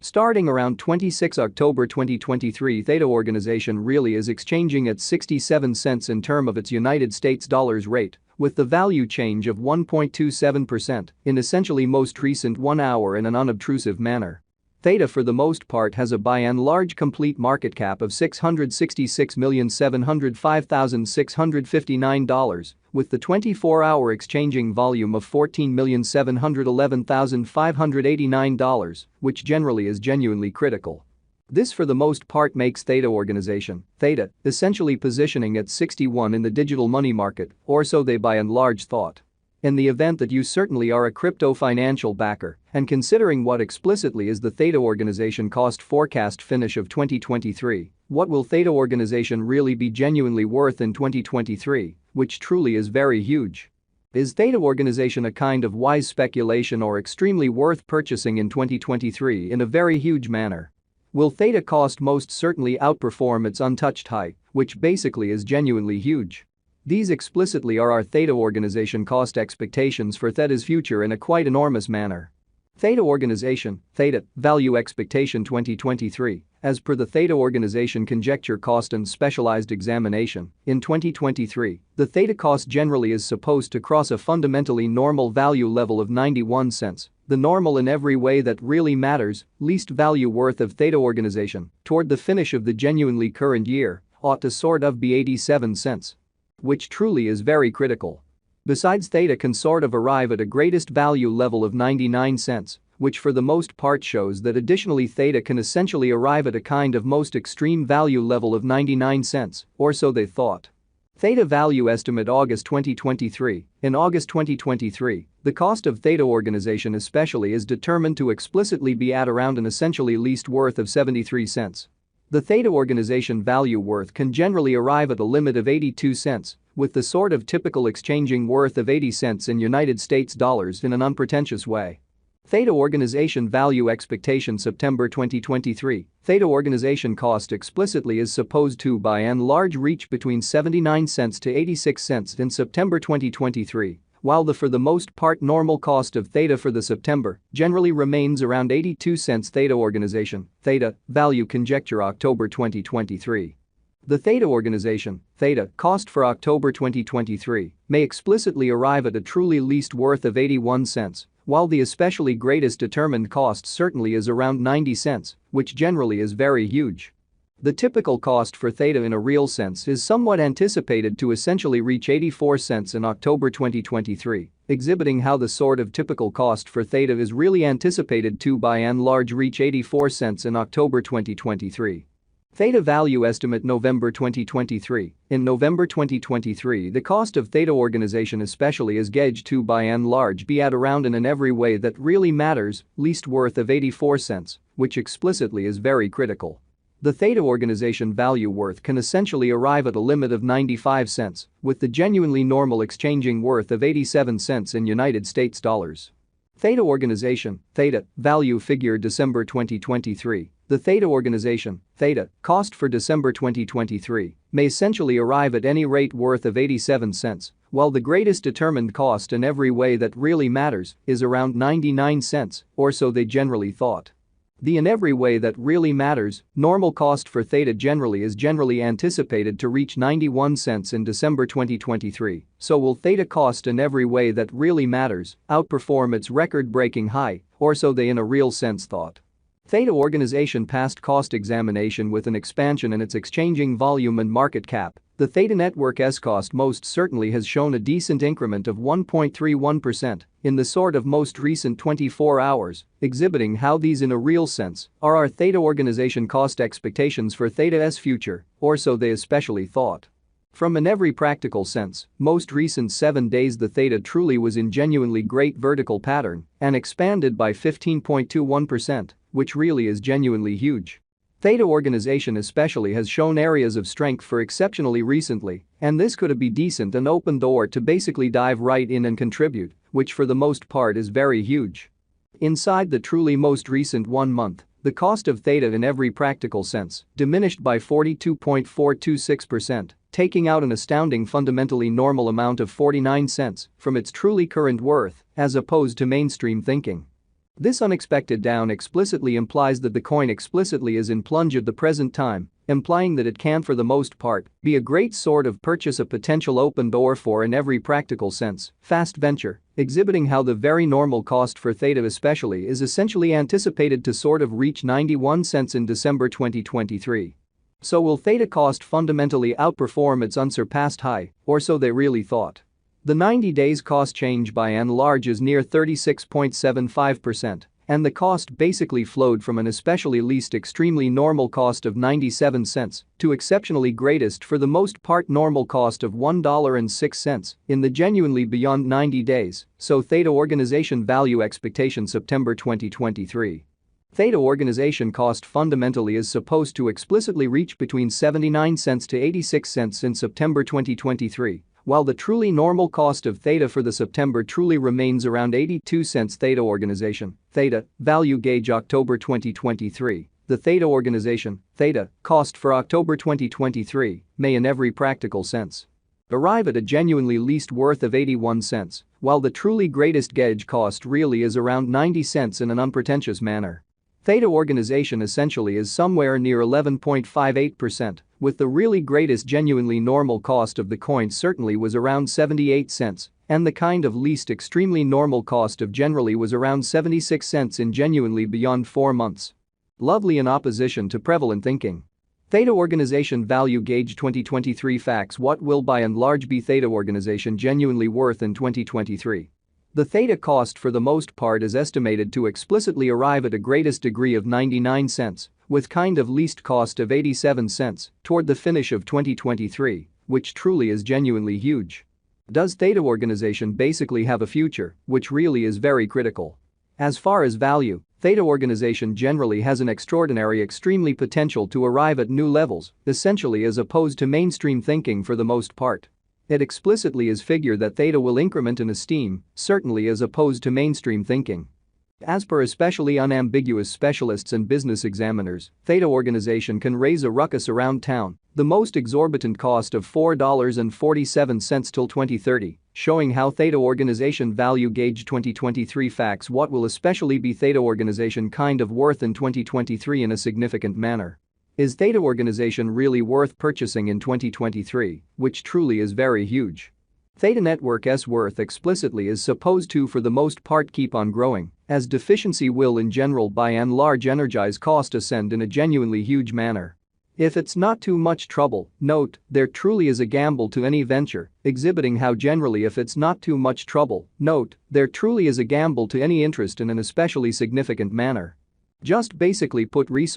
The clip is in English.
Starting around 26 October 2023, Theta organization really is exchanging at 67 cents in term of its United States dollars rate, with the value change of 1.27% in essentially most recent 1 hour in an unobtrusive manner. Theta for the most part has a by and large complete market cap of $666,705,659, with the 24-hour exchanging volume of $14,711,589, which generally is genuinely critical. This for the most part makes Theta organization, Theta, essentially positioning at 61 in the digital money market, or so they by and large thought. In the event that you certainly are a crypto financial backer, and considering what explicitly is the Theta organization cost forecast finish of 2023, what will Theta organization really be genuinely worth in 2023, which truly is very huge? Is Theta organization a kind of wise speculation or extremely worth purchasing in 2023 in a very huge manner? Will Theta cost most certainly outperform its untouched high, which basically is genuinely huge? These explicitly are our Theta organization cost expectations for Theta's future in a quite enormous manner. Theta organization, Theta, value expectation 2023, as per the Theta organization conjecture cost and specialized examination, in 2023, the Theta cost generally is supposed to cross a fundamentally normal value level of 91 cents, the normal in every way that really matters, least value worth of Theta organization, toward the finish of the genuinely current year, ought to sort of be 87 cents. Which truly is very critical. Besides, Theta can sort of arrive at a greatest value level of 99 cents, which for the most part shows that additionally Theta can essentially arrive at a kind of most extreme value level of 99 cents, or so they thought. Theta value estimate August 2023. In August 2023, the cost of Theta organization especially is determined to explicitly be at around an essentially least worth of 73 cents. The Theta organization value worth can generally arrive at a limit of 82 cents, with the sort of typical exchanging worth of 80 cents in United States dollars in an unpretentious way. Theta organization value expectation September 2023. Theta organization cost explicitly is supposed to by and large reach between 79 cents to 86 cents in September 2023. While the for the most part normal cost of Theta for the September generally remains around 82 cents. Theta organization, Theta, value conjecture October 2023. The Theta organization, Theta, cost for October 2023 may explicitly arrive at a truly least worth of 81 cents, while the especially greatest determined cost certainly is around 90 cents, which generally is very huge. The typical cost for Theta in a real sense is somewhat anticipated to essentially reach 84 cents in October 2023, exhibiting how the sort of typical cost for Theta is really anticipated to by and large reach 84 cents in October 2023. Theta value estimate November 2023. In November 2023, the cost of Theta organization especially is gauged to by and large be at around in every way that really matters, least worth of 84 cents, which explicitly is very critical. The Theta organization value worth can essentially arrive at a limit of 95 cents, with the genuinely normal exchanging worth of 87 cents in United States dollars. Theta organization, Theta, value figure December 2023. The Theta organization, Theta, cost for December 2023 may essentially arrive at any rate worth of 87 cents, while the greatest determined cost in every way that really matters is around 99 cents, or so they generally thought. The in every way that really matters, normal cost for Theta generally is anticipated to reach 91 cents in December 2023, so will Theta cost in every way that really matters outperform its record-breaking high, or so they in a real sense thought. Theta organization passed cost examination with an expansion in its exchanging volume and market cap. The Theta network's cost most certainly has shown a decent increment of 1.31% in the sort of most recent 24 hours, exhibiting how these in a real sense are our Theta organization cost expectations for Theta's future, or so they especially thought. From in every practical sense, most recent 7 days the Theta truly was in genuinely great vertical pattern and expanded by 15.21%, which really is genuinely huge. Theta organization especially has shown areas of strength for exceptionally recently, and this could be decent and open door to basically dive right in and contribute, which for the most part is very huge. Inside the truly most recent 1 month, the cost of Theta in every practical sense diminished by 42.426%, taking out an astounding fundamentally normal amount of 49 cents from its truly current worth as opposed to mainstream thinking. This unexpected down explicitly implies that the coin explicitly is in plunge at the present time, implying that it can for the most part be a great sort of purchase a potential open door for in every practical sense, fast venture, exhibiting how the very normal cost for Theta especially is essentially anticipated to sort of reach 91 cents in December 2023. So will Theta cost fundamentally outperform its unsurpassed high, or so they really thought? The 90 days cost change by and large is near 36.75%, and the cost basically flowed from an especially least extremely normal cost of 97 cents to exceptionally greatest for the most part normal cost of $1.06 in the genuinely beyond 90 days, so Theta organization value expectation September 2023. Theta organization cost fundamentally is supposed to explicitly reach between 79 cents to 86 cents in September 2023. While the truly normal cost of Theta for the September truly remains around 82 cents. Theta organization, Theta, value gauge October 2023. The Theta organization, Theta, cost for October 2023 may in every practical sense arrive at a genuinely least worth of 81 cents, while the truly greatest gauge cost really is around 90 cents in an unpretentious manner. Theta organization essentially is somewhere near 11.58%, with the really greatest genuinely normal cost of the coin certainly was around 78 cents, and the kind of least extremely normal cost of generally was around 76 cents in genuinely beyond 4 months. Lovely in opposition to prevalent thinking. Theta organization value gauge 2023 facts. What will by and large be Theta organization genuinely worth in 2023? The Theta cost for the most part is estimated to explicitly arrive at a greatest degree of 99 cents, with kind of least cost of 87 cents toward the finish of 2023, which truly is genuinely huge. Does Theta organization basically have a future, which really is very critical? As far as value, Theta organization generally has an extraordinary extremely potential to arrive at new levels, essentially as opposed to mainstream thinking for the most part. It explicitly is figure that Theta will increment in esteem, certainly as opposed to mainstream thinking. As per especially unambiguous specialists and business examiners, Theta organization can raise a ruckus around town, the most exorbitant cost of $4.47 till 2030, showing how Theta organization value gauge 2023 facts. What will especially be Theta organization kind of worth in 2023 in a significant manner? Is Theta organization really worth purchasing in 2023, which truly is very huge? Theta network's worth explicitly is supposed to for the most part keep on growing, as deficiency will in general by and large energize cost ascend in a genuinely huge manner. If it's not too much trouble, note, there truly is a gamble to any venture, exhibiting how generally if it's not too much trouble, note, there truly is a gamble to any interest in an especially significant manner. Just basically put resource